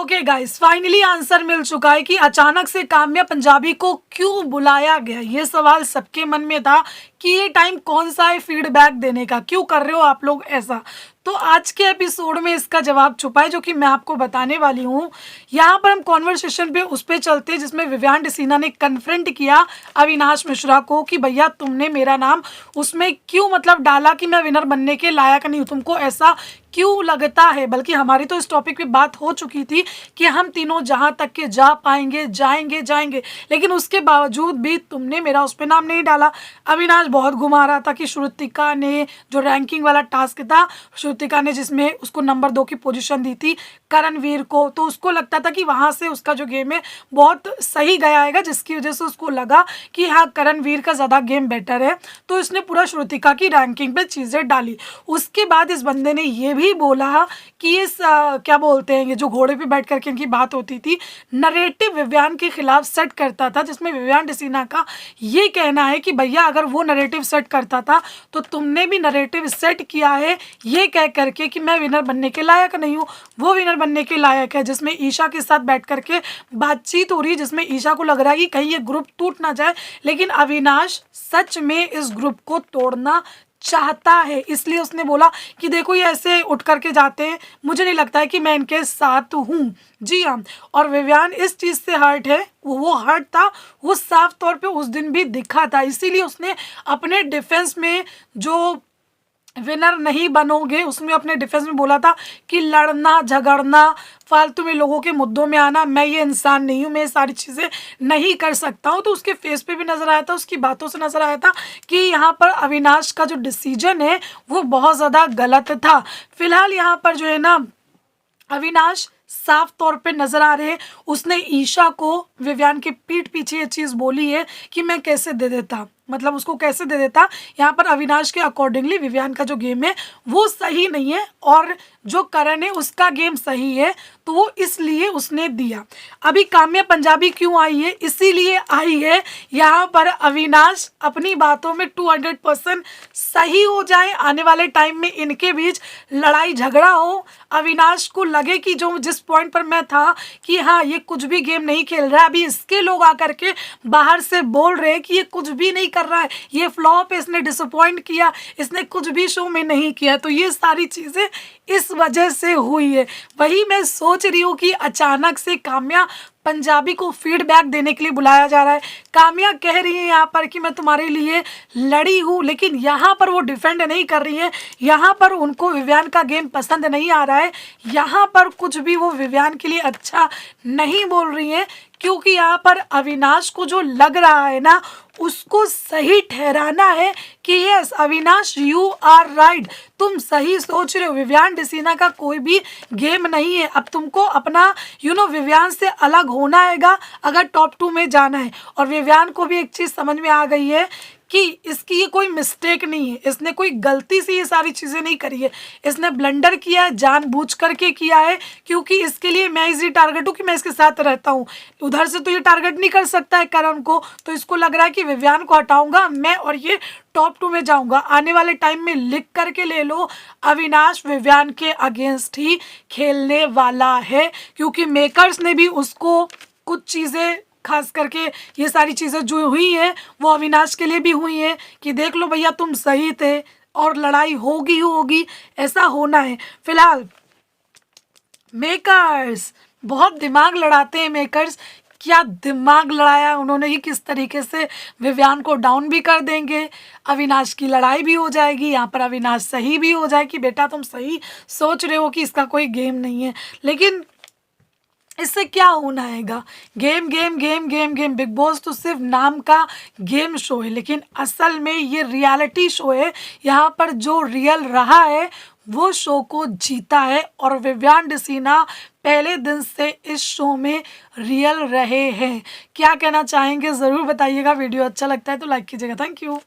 Okay guys, finally answer मिल चुका है कि अचानक से काम्या पंजाबी को क्यों बुलाया गया। ये सवाल सबके मन में था कि ये टाइम कौन सा है फीडबैक देने का, क्यों कर रहे हो आप लोग ऐसा। तो आज के एपिसोड में इसका जवाब छुपा है जो कि मैं आपको बताने वाली हूँ। यहाँ पर हम कॉन्वर्सेशन पे उस पे चलते हैं जिसमें विवियान डिसीना ने कन्फ्रंट किया अविनाश मिश्रा को कि भैया तुमने मेरा नाम उसमें क्यों मतलब डाला कि मैं विनर बनने के लायक नहीं हूँ, तुमको ऐसा क्यों लगता है। बल्कि हमारी तो इस टॉपिक पे बात हो चुकी थी कि हम तीनों जहां तक के जा पाएंगे जाएंगे, लेकिन उसके बावजूद भी तुमने मेरा उस पर नाम नहीं डाला। अविनाश बहुत घुमा रहा था कि श्रुतिका ने जो रैंकिंग वाला टास्क था, श्रुतिका ने जिसमें उसको नंबर 2 की पोजीशन दी थी करणवीर को, तो उसको लगता था कि वहां से उसका जो गेम है बहुत सही गया आएगा, जिसकी वजह से उसको लगा कि हाँ करणवीर का ज़्यादा गेम बेटर है। तो इसने पूरा श्रुतिका की रैंकिंग पे चीज़ें डाली। उसके बाद इस बंदे ने ये भी बोला कि इस क्या बोलते हैं, ये जो घोड़े पे बैठ करके इनकी बात होती थी, नरेटिव विवियान के खिलाफ सेट करता था, जिसमें विवियान डिसीना का ये कहना है कि भैया अगर वो नरेटिव सेट करता था तो तुमने भी नरेटिव सेट किया है ये कह करके कि मैं विनर बनने के लायक नहीं हूँ, वो विनर बनने के लायक है। जिसमें ईशा के साथ बैठ करके बातचीत हो रही है, जिसमें ईशा को लग रहा है कि कहीं ये ग्रुप टूट ना जाए, लेकिन अविनाश सच में इस ग्रुप को तोड़ना चाहता है। इसलिए उसने बोला कि देखो ये ऐसे उठ करके जाते हैं, मुझे नहीं लगता है कि मैं इनके साथ हूँ। जी हाँ, और विवियान इस चीज़ से हर्ट है, वो हर्ट था, वो साफ तौर पे उस दिन भी दिखा था। इसीलिए उसने अपने डिफेंस में जो विनर नहीं बनोगे उसमें अपने डिफेंस में बोला था कि लड़ना झगड़ना फालतू में लोगों के मुद्दों में आना, मैं ये इंसान नहीं हूँ, मैं ये सारी चीज़ें नहीं कर सकता हूँ। तो उसके फेस पे भी नज़र आया था, उसकी बातों से नज़र आया था कि यहाँ पर अविनाश का जो डिसीजन है वो बहुत ज़्यादा गलत था। फिलहाल यहाँ पर जो है ना अविनाश साफ तौर पे नजर आ रहे हैं। उसने ईशा को विवियान के पीठ पीछे ये चीज़ बोली है कि मैं कैसे दे देता, मतलब उसको कैसे दे देता। यहाँ पर अविनाश के अकॉर्डिंगली विवियान का जो गेम है वो सही नहीं है और जो करण है उसका गेम सही है, तो वो इसलिए उसने दिया। अभी काम्या पंजाबी क्यों आई है, इसीलिए आई है यहाँ पर अविनाश अपनी बातों में 200% सही हो जाए, आने वाले टाइम में इनके बीच लड़ाई झगड़ा हो, अविनाश को लगे कि जो जिस पॉइंट पर मैं था कि हाँ ये कुछ भी गेम नहीं खेल रहा है, अभी इसके लोग आकर के बाहर से बोल रहे हैं कि ये कुछ भी नहीं कर रहा है, ये फ्लॉप है, इसने डिसअपॉइंट किया, इसने कुछ भी शो में नहीं किया। तो ये सारी चीज़ें इस वजह से हुई है। वही मैं सोच रही हूँ कि अचानक से काम्या पंजाबी को फीडबैक देने के लिए बुलाया जा रहा है। काम्या कह रही है यहाँ पर कि मैं तुम्हारे लिए लड़ी हूँ, लेकिन यहाँ पर वो डिफेंड नहीं कर रही है, यहाँ पर उनको विवियान का गेम पसंद नहीं आ रहा है, यहाँ पर कुछ भी वो विवियान के लिए अच्छा नहीं बोल रही है, क्योंकि यहाँ पर अविनाश को जो लग रहा है ना उसको सही ठहराना है कि yes Avinash you are right, तुम सही सोच रहे हो, विवियान डिसीना का कोई भी गेम नहीं है। अब तुमको अपना विवियान से अलग होना आएगा अगर टॉप 2 में जाना है। और विवियान को भी एक चीज़ समझ में आ गई है कि इसकी ये कोई मिस्टेक नहीं है, इसने कोई गलती से ये सारी चीज़ें नहीं करी है, इसने ब्लंडर किया है, जानबूझ करके किया है, क्योंकि इसके लिए मैं इजी टारगेट हूँ कि मैं इसके साथ रहता हूँ। उधर से तो ये टारगेट नहीं कर सकता है करण को, तो इसको लग रहा है कि विवियान को हटाऊंगा मैं और ये टॉप 2 में जाऊंगा। आने वाले टाइम में लिख करके ले लो, अविनाश विवियान के अगेंस्ट ही खेलने वाला है, क्योंकि मेकर्स ने भी उसको कुछ चीज़ें, खास करके ये सारी चीज़ें जो हुई हैं वो अविनाश के लिए भी हुई हैं कि देख लो भैया तुम सही थे और लड़ाई होगी होगी, ऐसा होना है। फिलहाल मेकर्स बहुत दिमाग लड़ाते हैं, मेकर्स क्या दिमाग लड़ाया उन्होंने ही, किस तरीके से विवियान को डाउन भी कर देंगे, अविनाश की लड़ाई भी हो जाएगी, यहाँ पर अविनाश सही भी हो जाए कि बेटा तुम सही सोच रहे हो कि इसका कोई गेम नहीं है। लेकिन इससे क्या होना हैगा, game game game game game, big boss तो सिर्फ नाम का गेम शो है, लेकिन असल में ये रियलिटी शो है। यहाँ पर जो रियल रहा है वो शो को जीता है, और विवियान डिसीना पहले दिन से इस शो में रियल रहे हैं। क्या कहना चाहेंगे ज़रूर बताइएगा। वीडियो अच्छा लगता है तो लाइक कीजिएगा। Thank you.